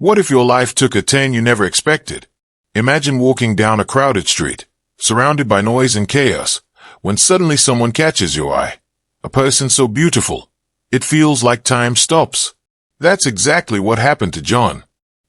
What if your life took a turn you never expected? Imagine walking down a crowded street, surrounded by noise and chaos, when suddenly someone catches your eye. A person so beautiful, it feels like time stops. That's exactly what happened to John.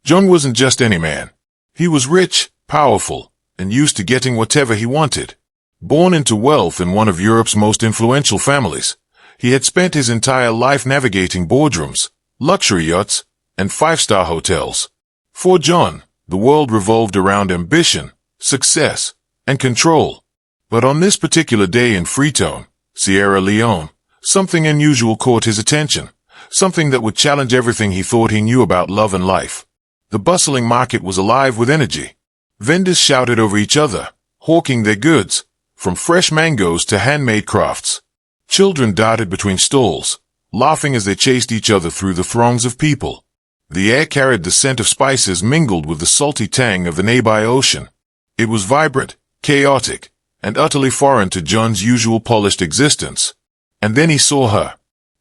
John wasn't just any man. He was rich, powerful, and used to getting whatever he wanted. Born into wealth in one of Europe's most influential families, he had spent his entire life navigating boardrooms, luxury yachts, and five-star hotels. For John, the world revolved around ambition, success, and control. But on this particular day in Freetown, Sierra Leone, something unusual caught his attention, something that would challenge everything he thought he knew about love and life. The bustling market was alive with energy. Vendors shouted over each other, hawking their goods, from fresh mangoes to handmade crafts. Children darted between stalls, laughing as they chased each other through the throngs of people. The air carried the scent of spices mingled with the salty tang of the nearby ocean. It was vibrant, chaotic, and utterly foreign to John's usual polished existence. And then he saw her.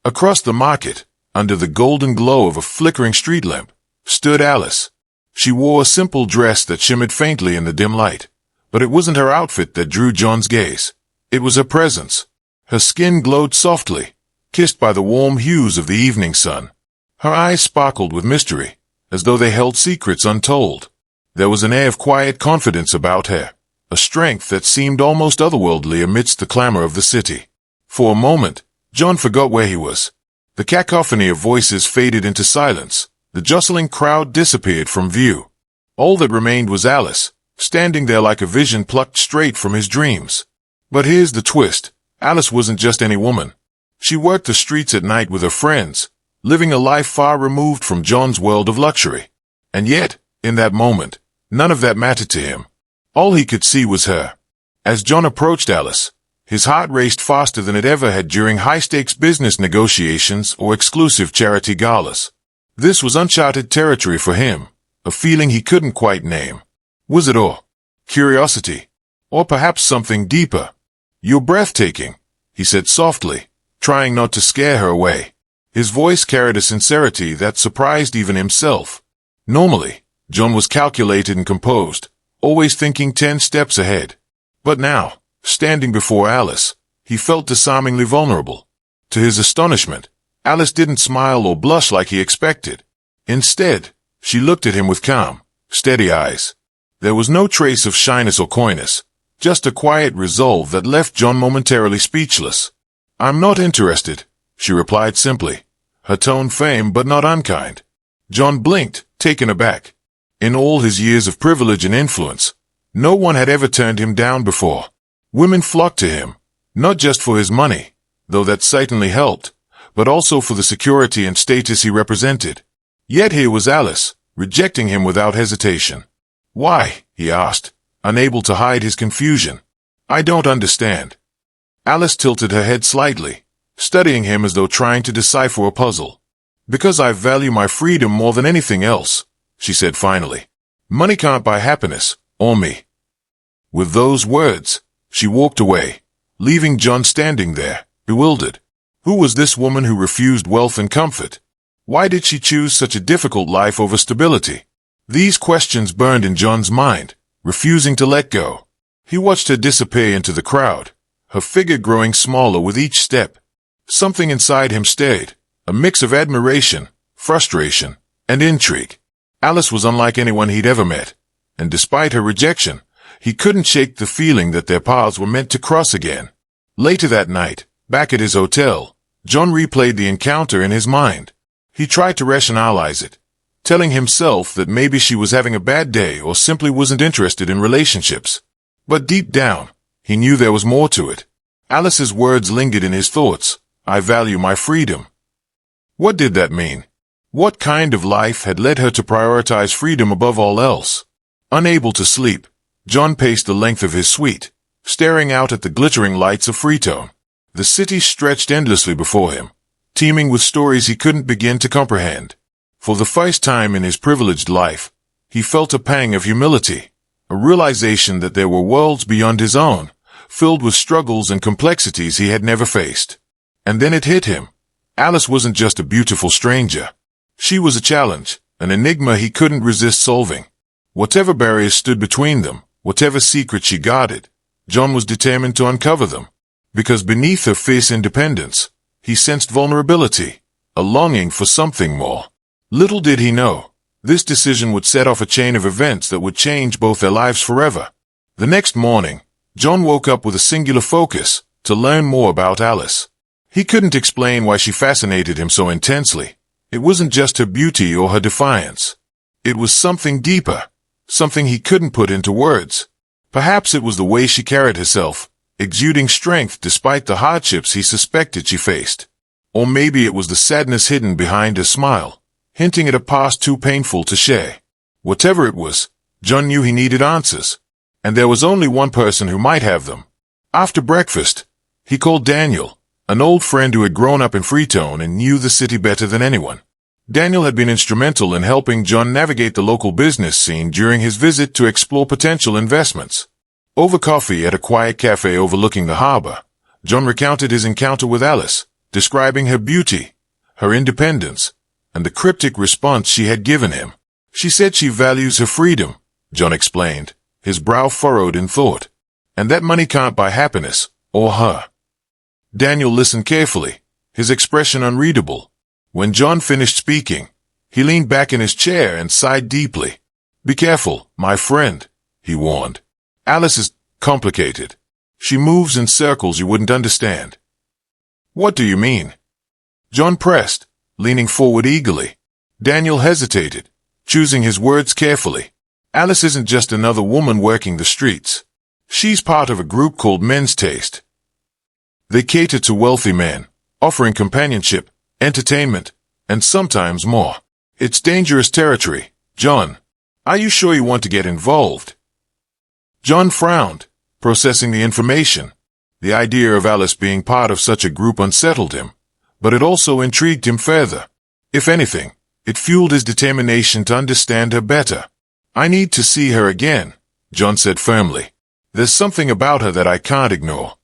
Across the market, under the golden glow of a flickering street lamp, stood Alice. She wore a simple dress that shimmered faintly in the dim light. But it wasn't her outfit that drew John's gaze. It was her presence. Her skin glowed softly, kissed by the warm hues of the evening sun. Her eyes sparkled with mystery, as though they held secrets untold. There was an air of quiet confidence about her, a strength that seemed almost otherworldly amidst the clamor of the city. For a moment, John forgot where he was. The cacophony of voices faded into silence. The jostling crowd disappeared from view. All that remained was Alice, standing there like a vision plucked straight from his dreams. But here's the twist. Alice wasn't just any woman. She worked the streets at night with her friends, living a life far removed from John's world of luxury. And yet, in that moment, none of that mattered to him. All he could see was her. As John approached Alice, his heart raced faster than it ever had during high-stakes business negotiations or exclusive charity galas. This was uncharted territory for him, a feeling he couldn't quite name. Was it awe, curiosity, or perhaps something deeper? "You're breathtaking," he said softly, trying not to scare her away. His voice carried a sincerity that surprised even himself. Normally, John was calculated and composed, always thinking 10 steps ahead. But now, standing before Alice, he felt disarmingly vulnerable. To his astonishment, Alice didn't smile or blush like he expected. Instead, she looked at him with calm, steady eyes. There was no trace of shyness or coyness, just a quiet resolve that left John momentarily speechless. "I'm not interested," she replied simply, her tone firm but not unkind. John blinked, taken aback. In all his years of privilege and influence, no one had ever turned him down before. Women flocked to him, not just for his money, though that certainly helped, but also for the security and status he represented. Yet here was Alice, rejecting him without hesitation. "Why?" he asked, unable to hide his confusion. "I don't understand." Alice tilted her head slightly, studying him as though trying to decipher a puzzle. "Because I value my freedom more than anything else," she said finally. "Money can't buy happiness, or me." With those words, she walked away, leaving John standing there, bewildered. Who was this woman who refused wealth and comfort? Why did she choose such a difficult life over stability? These questions burned in John's mind, refusing to let go. He watched her disappear into the crowd, her figure growing smaller with each step. Something inside him stirred, a mix of admiration, frustration, and intrigue. Alice was unlike anyone he'd ever met, and despite her rejection, he couldn't shake the feeling that their paths were meant to cross again. Later that night, back at his hotel, John replayed the encounter in his mind. He tried to rationalize it, telling himself that maybe she was having a bad day or simply wasn't interested in relationships. But deep down, he knew there was more to it. Alice's words lingered in his thoughts. "I value my freedom." What did that mean? What kind of life had led her to prioritize freedom above all else? Unable to sleep, John paced the length of his suite, staring out at the glittering lights of Freetown. The city stretched endlessly before him, teeming with stories he couldn't begin to comprehend. For the first time in his privileged life, he felt a pang of humility, a realization that there were worlds beyond his own, filled with struggles and complexities he had never faced. And then it hit him. Alice wasn't just a beautiful stranger. She was a challenge, an enigma he couldn't resist solving. Whatever barriers stood between them, whatever secret she guarded, John was determined to uncover them. Because beneath her fierce independence, he sensed vulnerability, a longing for something more. Little did he know, this decision would set off a chain of events that would change both their lives forever. The next morning, John woke up with a singular focus, to learn more about Alice. He couldn't explain why she fascinated him so intensely. It wasn't just her beauty or her defiance. It was something deeper, something he couldn't put into words. Perhaps it was the way she carried herself, exuding strength despite the hardships he suspected she faced. Or maybe it was the sadness hidden behind her smile, hinting at a past too painful to share. Whatever it was, John knew he needed answers. And there was only one person who might have them. After breakfast, he called Daniel, an old friend who had grown up in Freetown and knew the city better than anyone. Daniel had been instrumental in helping John navigate the local business scene during his visit to explore potential investments. Over coffee at a quiet cafe overlooking the harbor, John recounted his encounter with Alice, describing her beauty, her independence, and the cryptic response she had given him. She said she values her freedom, John explained, his brow furrowed in thought, and that money can't buy happiness, or her. Daniel listened carefully, his expression unreadable. When John finished speaking, he leaned back in his chair and sighed deeply. "Be careful, my friend," he warned. "Alice is complicated. She moves in circles you wouldn't understand." "What do you mean?" John pressed, leaning forward eagerly. Daniel hesitated, choosing his words carefully. "Alice isn't just another woman working the streets. She's part of a group called Men's Taste. They cater to wealthy men, offering companionship, entertainment, and sometimes more. It's dangerous territory, John. Are you sure you want to get involved?" John frowned, processing the information. The idea of Alice being part of such a group unsettled him, but it also intrigued him further. If anything, it fueled his determination to understand her better. "I need to see her again," John said firmly. "There's something about her that I can't ignore."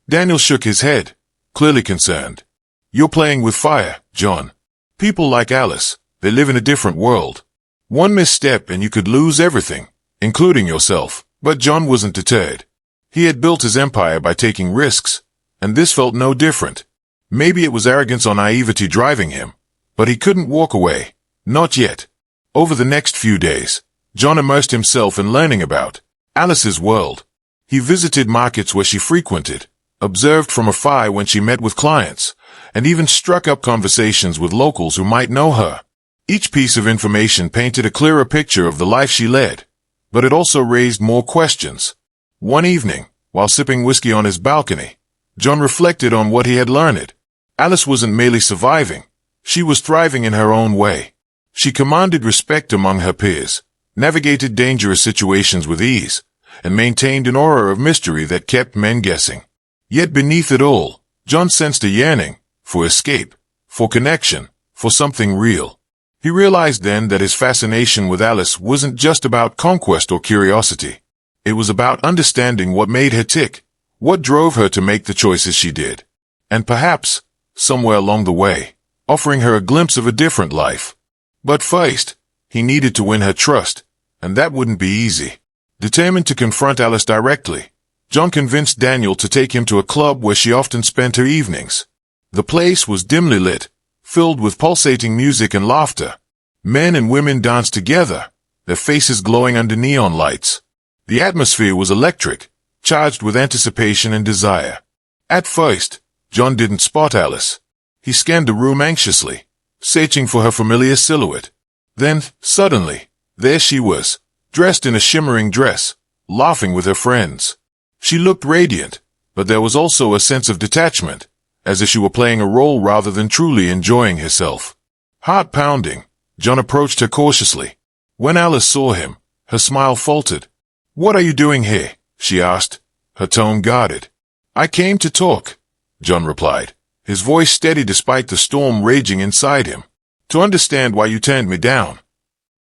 Daniel shook his head, clearly concerned. "You're playing with fire, John. People like Alice, they live in a different world. One misstep and you could lose everything, including yourself." But John wasn't deterred. He had built his empire by taking risks, and this felt no different. Maybe it was arrogance or naivety driving him, but he couldn't walk away. Not yet. Over the next few days, John immersed himself in learning about Alice's world. He visited markets where she frequented, observed from afar when she met with clients, and even struck up conversations with locals who might know her. Each piece of information painted a clearer picture of the life she led, but it also raised more questions. One evening, while sipping whiskey on his balcony, John reflected on what he had learned. Alice wasn't merely surviving, she was thriving in her own way. She commanded respect among her peers, navigated dangerous situations with ease, and maintained an aura of mystery that kept men guessing. Yet beneath it all, John sensed a yearning for escape, for connection, for something real. He realized then that his fascination with Alice wasn't just about conquest or curiosity. It was about understanding what made her tick, what drove her to make the choices she did. And perhaps, somewhere along the way, offering her a glimpse of a different life. But first, he needed to win her trust, and that wouldn't be easy. Determined to confront Alice directly, John convinced Daniel to take him to a club where she often spent her evenings. The place was dimly lit, filled with pulsating music and laughter. Men and women danced together, their faces glowing under neon lights. The atmosphere was electric, charged with anticipation and desire. At first, John didn't spot Alice. He scanned the room anxiously, searching for her familiar silhouette. Then, suddenly, there she was, dressed in a shimmering dress, laughing with her friends. She looked radiant, but there was also a sense of detachment, as if she were playing a role rather than truly enjoying herself. Heart pounding, John approached her cautiously. When Alice saw him, her smile faltered. "What are you doing here?" she asked, her tone guarded. "I came to talk," John replied, his voice steady despite the storm raging inside him. "To understand why you turned me down."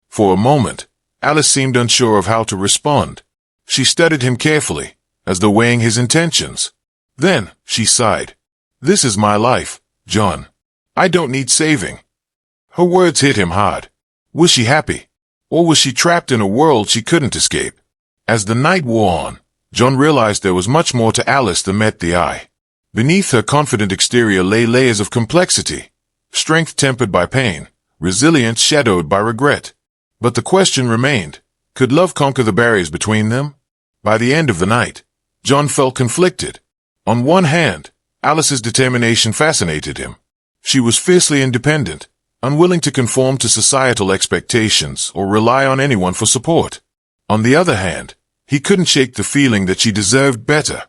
For a moment, Alice seemed unsure of how to respond. She studied him carefully, as though weighing his intentions. Then, she sighed. "This is my life, John. I don't need saving." Her words hit him hard. Was she happy? Or was she trapped in a world she couldn't escape? As the night wore on, John realized there was much more to Alice than met the eye. Beneath her confident exterior lay layers of complexity, strength tempered by pain, resilience shadowed by regret. But the question remained, could love conquer the barriers between them? By the end of the night, John felt conflicted. On one hand, Alice's determination fascinated him. She was fiercely independent, unwilling to conform to societal expectations or rely on anyone for support. On the other hand, he couldn't shake the feeling that she deserved better,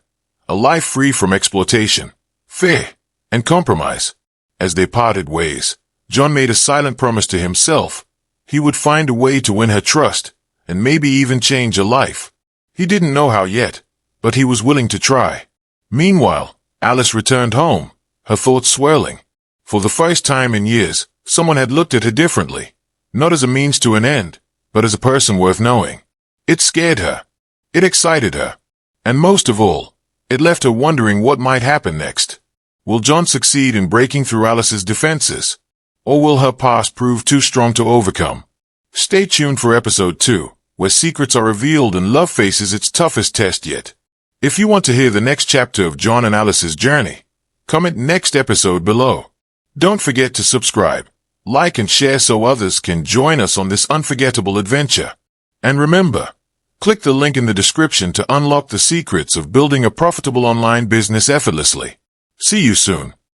a life free from exploitation, fear, and compromise. As they parted ways, John made a silent promise to himself. He would find a way to win her trust, and maybe even change her life. He didn't know how yet, but he was willing to try. Meanwhile, Alice returned home, her thoughts swirling. For the first time in years, someone had looked at her differently, not as a means to an end, but as a person worth knowing. It scared her. It excited her. And most of all, it left her wondering what might happen next. Will John succeed in breaking through Alice's defenses? Or will her past prove too strong to overcome? Stay tuned for episode 2, where secrets are revealed and love faces its toughest test yet. If you want to hear the next chapter of John and Alice's journey, comment next episode below. Don't forget to subscribe, like and share so others can join us on this unforgettable adventure. And remember, click the link in the description to unlock the secrets of building a profitable online business effortlessly. See you soon.